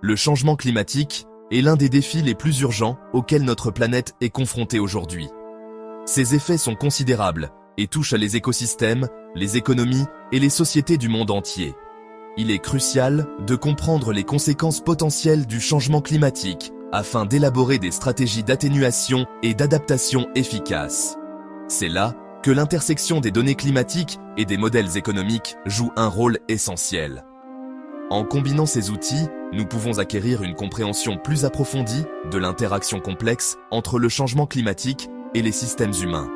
Le changement climatique est l'un des défis les plus urgents auxquels notre planète est confrontée aujourd'hui. Ses effets sont considérables et touchent les écosystèmes, les économies et les sociétés du monde entier. Il est crucial de comprendre les conséquences potentielles du changement climatique afin d'élaborer des stratégies d'atténuation et d'adaptation efficaces. C'est là que l'intersection des données climatiques et des modèles économiques joue un rôle essentiel. En combinant ces outils, nous pouvons acquérir une compréhension plus approfondie de l'interaction complexe entre le changement climatique et les systèmes humains.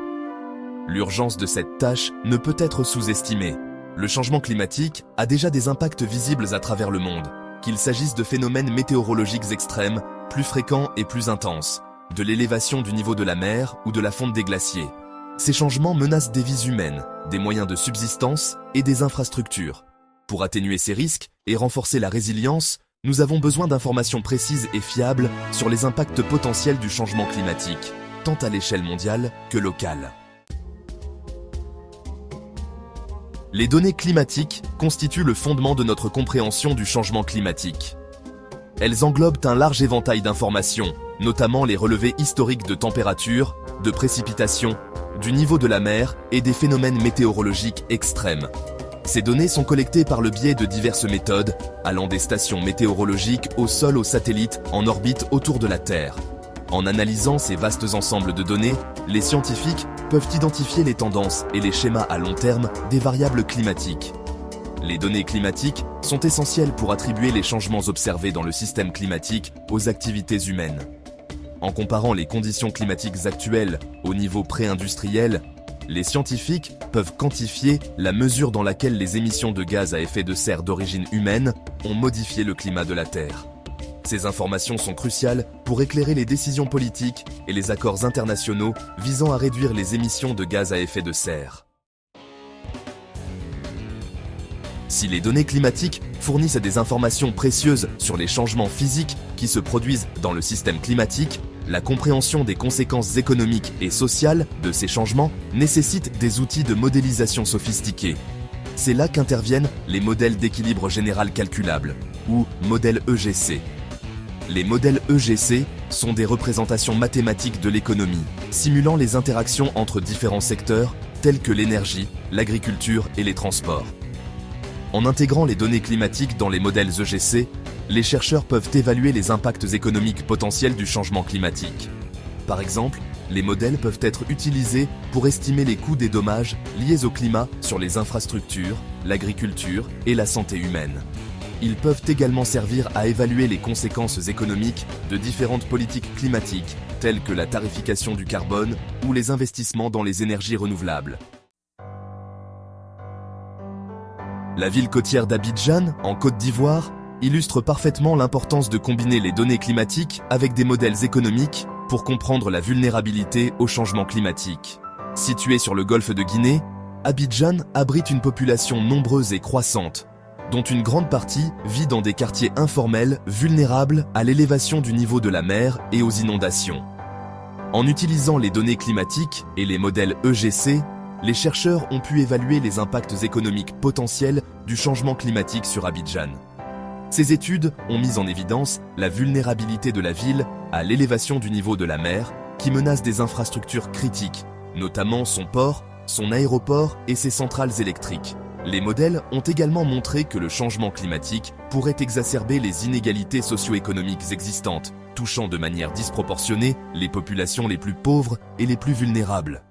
L'urgence de cette tâche ne peut être sous-estimée. Le changement climatique a déjà des impacts visibles à travers le monde, qu'il s'agisse de phénomènes météorologiques extrêmes, plus fréquents et plus intenses, de l'élévation du niveau de la mer ou de la fonte des glaciers. Ces changements menacent des vies humaines, des moyens de subsistance et des infrastructures. Pour atténuer ces risques et renforcer la résilience, nous avons besoin d'informations précises et fiables sur les impacts potentiels du changement climatique, tant à l'échelle mondiale que locale. Les données climatiques constituent le fondement de notre compréhension du changement climatique. Elles englobent un large éventail d'informations, notamment les relevés historiques de température, de précipitations, du niveau de la mer et des phénomènes météorologiques extrêmes. Ces données sont collectées par le biais de diverses méthodes, allant des stations météorologiques au sol aux satellites en orbite autour de la Terre. En analysant ces vastes ensembles de données, les scientifiques peuvent identifier les tendances et les schémas à long terme des variables climatiques. Les données climatiques sont essentielles pour attribuer les changements observés dans le système climatique aux activités humaines. En comparant les conditions climatiques actuelles au niveau pré-industriel, les scientifiques peuvent quantifier la mesure dans laquelle les émissions de gaz à effet de serre d'origine humaine ont modifié le climat de la Terre. Ces informations sont cruciales pour éclairer les décisions politiques et les accords internationaux visant à réduire les émissions de gaz à effet de serre. Si les données climatiques fournissent des informations précieuses sur les changements physiques qui se produisent dans le système climatique, la compréhension des conséquences économiques et sociales de ces changements nécessite des outils de modélisation sophistiqués. C'est là qu'interviennent les modèles d'équilibre général calculable, ou modèles EGC. Les modèles EGC sont des représentations mathématiques de l'économie, simulant les interactions entre différents secteurs tels que l'énergie, l'agriculture et les transports. En intégrant les données climatiques dans les modèles EGC, les chercheurs peuvent évaluer les impacts économiques potentiels du changement climatique. Par exemple, les modèles peuvent être utilisés pour estimer les coûts des dommages liés au climat sur les infrastructures, l'agriculture et la santé humaine. Ils peuvent également servir à évaluer les conséquences économiques de différentes politiques climatiques, telles que la tarification du carbone ou les investissements dans les énergies renouvelables. La ville côtière d'Abidjan, en Côte d'Ivoire, illustre parfaitement l'importance de combiner les données climatiques avec des modèles économiques pour comprendre la vulnérabilité au changement climatique. Située sur le golfe de Guinée, Abidjan abrite une population nombreuse et croissante, dont une grande partie vit dans des quartiers informels vulnérables à l'élévation du niveau de la mer et aux inondations. En utilisant les données climatiques et les modèles EGC, les chercheurs ont pu évaluer les impacts économiques potentiels du changement climatique sur Abidjan. Ces études ont mis en évidence la vulnérabilité de la ville à l'élévation du niveau de la mer qui menace des infrastructures critiques, notamment son port, son aéroport et ses centrales électriques. Les modèles ont également montré que le changement climatique pourrait exacerber les inégalités socio-économiques existantes, touchant de manière disproportionnée les populations les plus pauvres et les plus vulnérables.